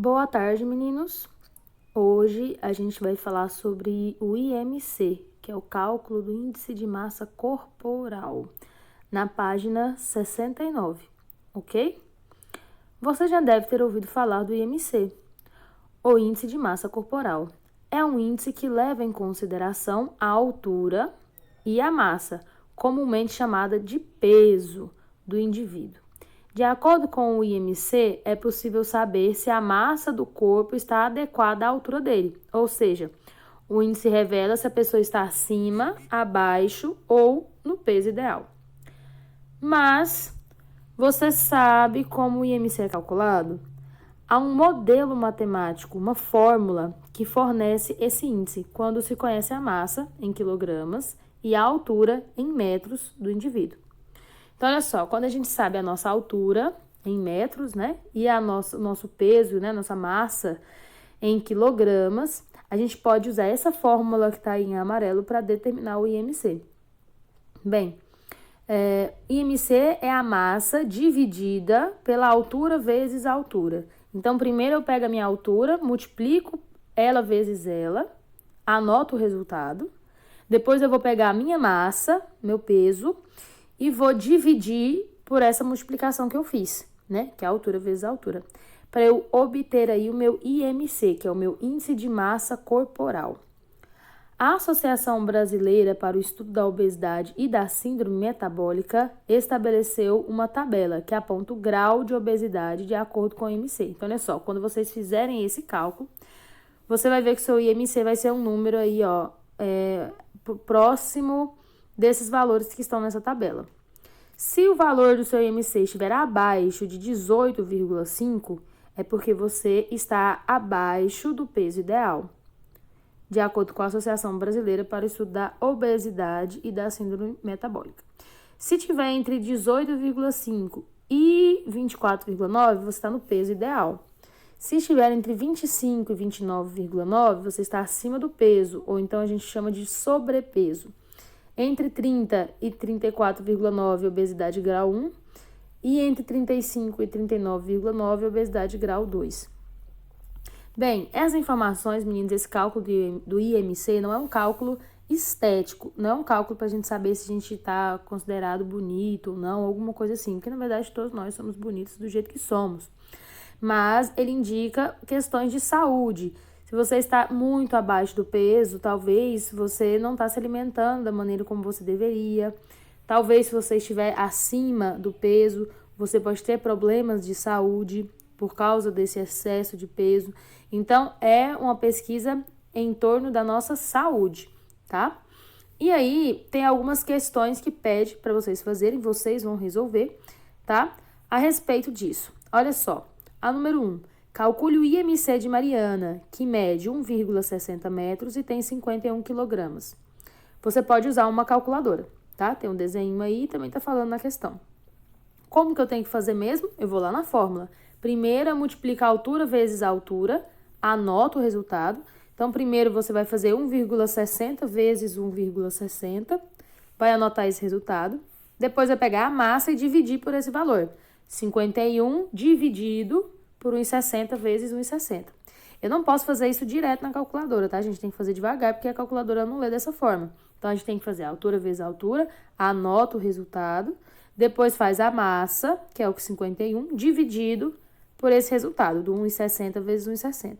Boa tarde, meninos. Hoje a gente vai falar sobre o IMC, que é o cálculo do índice de massa corporal, na página 69, ok? Você já deve ter ouvido falar do IMC, o índice de massa corporal. É um índice que leva em consideração a altura e a massa, comumente chamada de peso do indivíduo. De acordo com o IMC, é possível saber se a massa do corpo está adequada à altura dele, ou seja, o índice revela se a pessoa está acima, abaixo ou no peso ideal. Mas você sabe como o IMC é calculado? Há um modelo matemático, uma fórmula que fornece esse índice quando se conhece a massa em quilogramas e a altura em metros do indivíduo. Então, olha só, quando a gente sabe a nossa altura em metros, né, e nosso peso, né, nossa massa em quilogramas, a gente pode usar essa fórmula que está aí em amarelo para determinar o IMC. Bem, IMC é a massa dividida pela altura vezes a altura. Então, primeiro eu pego a minha altura, multiplico ela vezes ela, anoto o resultado. Depois eu vou pegar a minha massa, meu peso, e vou dividir por essa multiplicação que eu fiz, né? Que é a altura vezes a altura. Para eu obter aí o meu IMC, que é o meu Índice de Massa Corporal. A Associação Brasileira para o Estudo da Obesidade e da Síndrome Metabólica estabeleceu uma tabela que aponta o grau de obesidade de acordo com o IMC. Então, olha só, quando vocês fizerem esse cálculo, você vai ver que seu IMC vai ser um número aí, ó, próximo desses valores que estão nessa tabela. Se o valor do seu IMC estiver abaixo de 18,5, é porque você está abaixo do peso ideal, de acordo com a Associação Brasileira para o Estudo da Obesidade e da Síndrome Metabólica. Se tiver entre 18,5 e 24,9, você está no peso ideal. Se estiver entre 25 e 29,9, você está acima do peso, ou então a gente chama de sobrepeso. Entre 30 e 34,9, obesidade grau 1, e entre 35 e 39,9, obesidade grau 2. Bem, essas informações, meninos, esse cálculo do IMC não é um cálculo estético, não é um cálculo para a gente saber se a gente está considerado bonito ou não, alguma coisa assim, porque na verdade todos nós somos bonitos do jeito que somos. Mas ele indica questões de saúde. Se você está muito abaixo do peso, talvez você não está se alimentando da maneira como você deveria. Talvez se você estiver acima do peso, você pode ter problemas de saúde por causa desse excesso de peso. Então, é uma pesquisa em torno da nossa saúde, tá? E aí, tem algumas questões que pede para vocês fazerem, vocês vão resolver, tá? A respeito disso. Olha só, a número 1. Calcule o IMC de Mariana, que mede 1,60 metros e tem 51 quilogramas. Você pode usar uma calculadora, tá? Tem um desenho aí, também tá falando na questão. Como que eu tenho que fazer mesmo? Eu vou lá na fórmula. Primeiro, eu multiplico a altura vezes a altura, anoto o resultado. Então, primeiro você vai fazer 1,60 vezes 1,60, vai anotar esse resultado. Depois, vai pegar a massa e dividir por esse valor. 51 dividido por 1,60 vezes 1,60. Eu não posso fazer isso direto na calculadora, tá? A gente tem que fazer devagar, porque a calculadora não lê dessa forma. Então, a gente tem que fazer a altura vezes a altura, anota o resultado, depois faz a massa, que é o 51, dividido por esse resultado, do 1,60 vezes 1,60.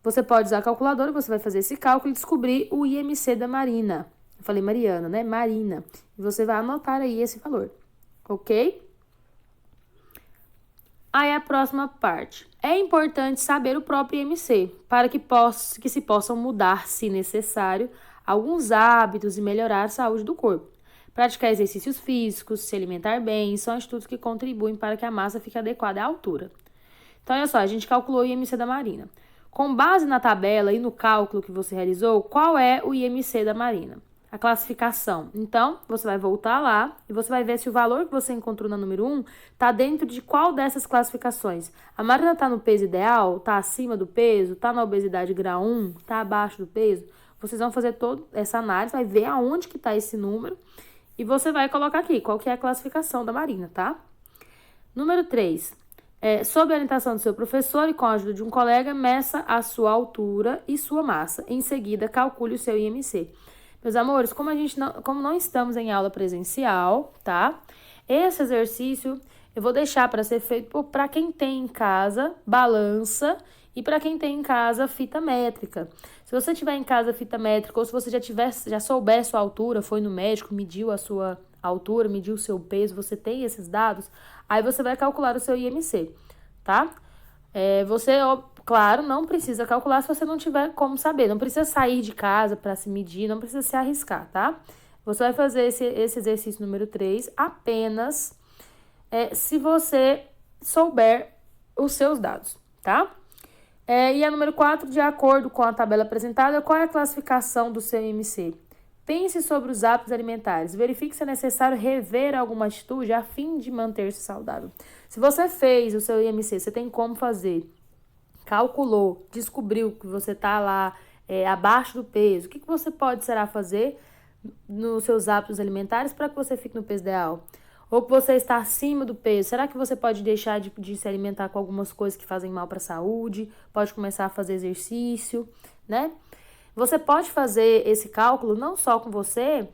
Você pode usar a calculadora, você vai fazer esse cálculo e descobrir o IMC da Marina. Eu falei Mariana, né? Marina. E você vai anotar aí esse valor, ok? Aí a próxima parte. É importante saber o próprio IMC, para que se possam mudar, se necessário, alguns hábitos e melhorar a saúde do corpo. Praticar exercícios físicos, se alimentar bem, são estudos que contribuem para que a massa fique adequada à altura. Então, olha só, a gente calculou o IMC da Marina. Com base na tabela e no cálculo que você realizou, qual é o IMC da Marina? A classificação. Então, você vai voltar lá e você vai ver se o valor que você encontrou na número 1 está dentro de qual dessas classificações. A Marina está no peso ideal, está acima do peso, está na obesidade grau 1, está abaixo do peso. Vocês vão fazer toda essa análise, vai ver aonde que está esse número e você vai colocar aqui qual que é a classificação da Marina, tá? Número 3. Sob a orientação do seu professor e com a ajuda de um colega, meça a sua altura e sua massa. Em seguida, calcule o seu IMC. Meus amores, como não estamos em aula presencial, tá? Esse exercício eu vou deixar para ser feito para quem tem em casa balança e para quem tem em casa fita métrica. Se você tiver em casa fita métrica ou se você já souber sua altura, foi no médico, mediu a sua altura, mediu o seu peso, você tem esses dados, aí você vai calcular o seu IMC, tá? Claro, não precisa calcular se você não tiver como saber, não precisa sair de casa para se medir, não precisa se arriscar, tá? Você vai fazer esse exercício número 3 apenas se você souber os seus dados, tá? E a número 4, de acordo com a tabela apresentada, qual é a classificação do seu IMC? Pense sobre os hábitos alimentares. Verifique se é necessário rever alguma atitude a fim de manter-se saudável. Se você fez o seu IMC, você tem como fazer, calculou, descobriu que você está lá abaixo do peso, o que você será fazer nos seus hábitos alimentares para que você fique no peso ideal? Ou que você está acima do peso, será que você pode deixar de se alimentar com algumas coisas que fazem mal para a saúde? Pode começar a fazer exercício, né? Você pode fazer esse cálculo não só com você,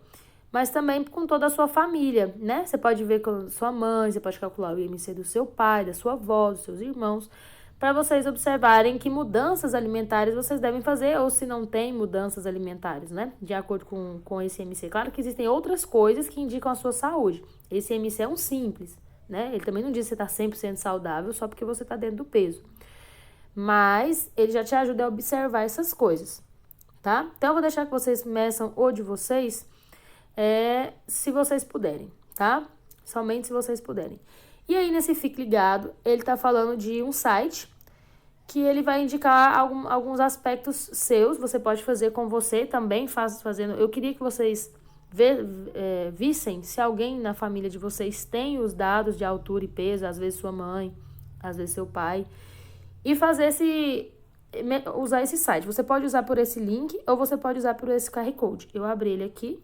mas também com toda a sua família, né? Você pode ver com sua mãe, você pode calcular o IMC do seu pai, da sua avó, dos seus irmãos, para vocês observarem que mudanças alimentares vocês devem fazer, ou se não tem mudanças alimentares, né? De acordo com esse IMC. Claro que existem outras coisas que indicam a sua saúde. Esse IMC é um simples, né? Ele também não diz que você está 100% saudável só porque você está dentro do peso. Mas ele já te ajuda a observar essas coisas, tá? Então, eu vou deixar que vocês meçam o de vocês, se vocês puderem, tá? Somente se vocês puderem. E aí, nesse Fique Ligado, ele tá falando de um site que ele vai indicar alguns aspectos seus. Você pode fazer com você também, fazendo. Eu queria que vocês vissem se alguém na família de vocês tem os dados de altura e peso, às vezes sua mãe, às vezes seu pai, e usar esse site. Você pode usar por esse link ou você pode usar por esse QR Code. Eu abri ele aqui,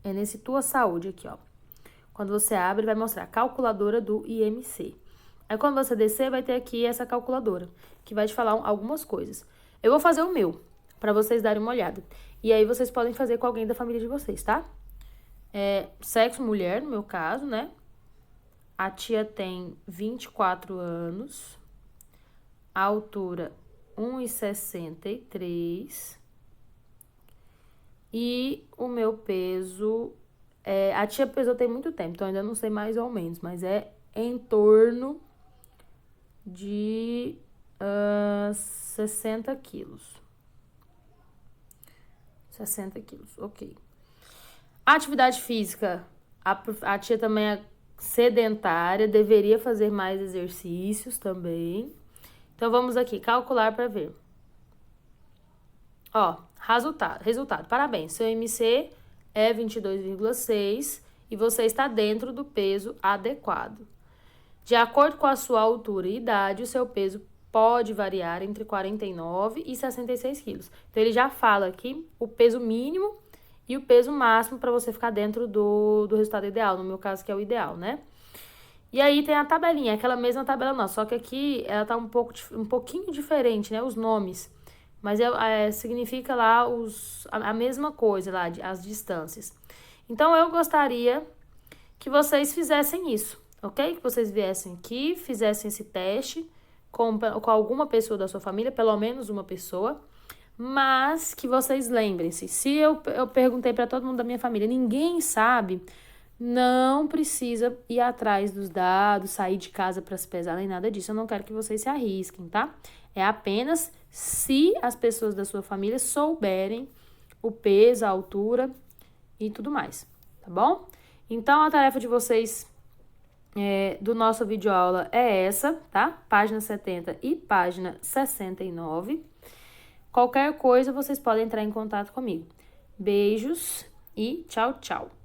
é nesse Tua Saúde aqui, ó. Quando você abre, vai mostrar a calculadora do IMC. Aí, quando você descer, vai ter aqui essa calculadora, que vai te falar algumas coisas. Eu vou fazer o meu, para vocês darem uma olhada. E aí, vocês podem fazer com alguém da família de vocês, tá? Sexo mulher, no meu caso, né? A tia tem 24 anos. A altura, 1,63. E o meu peso... a tia pesou tem muito tempo, então ainda não sei mais ou menos, mas é em torno de 60 quilos. 60 quilos, ok. Atividade física, a tia também é sedentária, deveria fazer mais exercícios também. Então, vamos aqui, calcular para ver. Ó, resultado, parabéns, seu IMC é 22,6 e você está dentro do peso adequado. De acordo com a sua altura e idade, o seu peso pode variar entre 49 e 66 quilos. Então, ele já fala aqui o peso mínimo e o peso máximo para você ficar dentro do resultado ideal, no meu caso, que é o ideal, né? E aí tem a tabelinha, aquela mesma tabela nossa, só que aqui ela tá um pouquinho diferente, né? Os nomes. Mas significa lá a mesma coisa lá, as distâncias. Então, eu gostaria que vocês fizessem isso, ok? Que vocês viessem aqui, fizessem esse teste com alguma pessoa da sua família, pelo menos uma pessoa. Mas que vocês lembrem-se, se eu perguntei para todo mundo da minha família, ninguém sabe, não precisa ir atrás dos dados, sair de casa para se pesar, nem nada disso. Eu não quero que vocês se arrisquem, tá? É apenas se as pessoas da sua família souberem o peso, a altura e tudo mais, tá bom? Então, a tarefa de vocês do nosso videoaula é essa, tá? Página 70 e página 69. Qualquer coisa, vocês podem entrar em contato comigo. Beijos e tchau, tchau!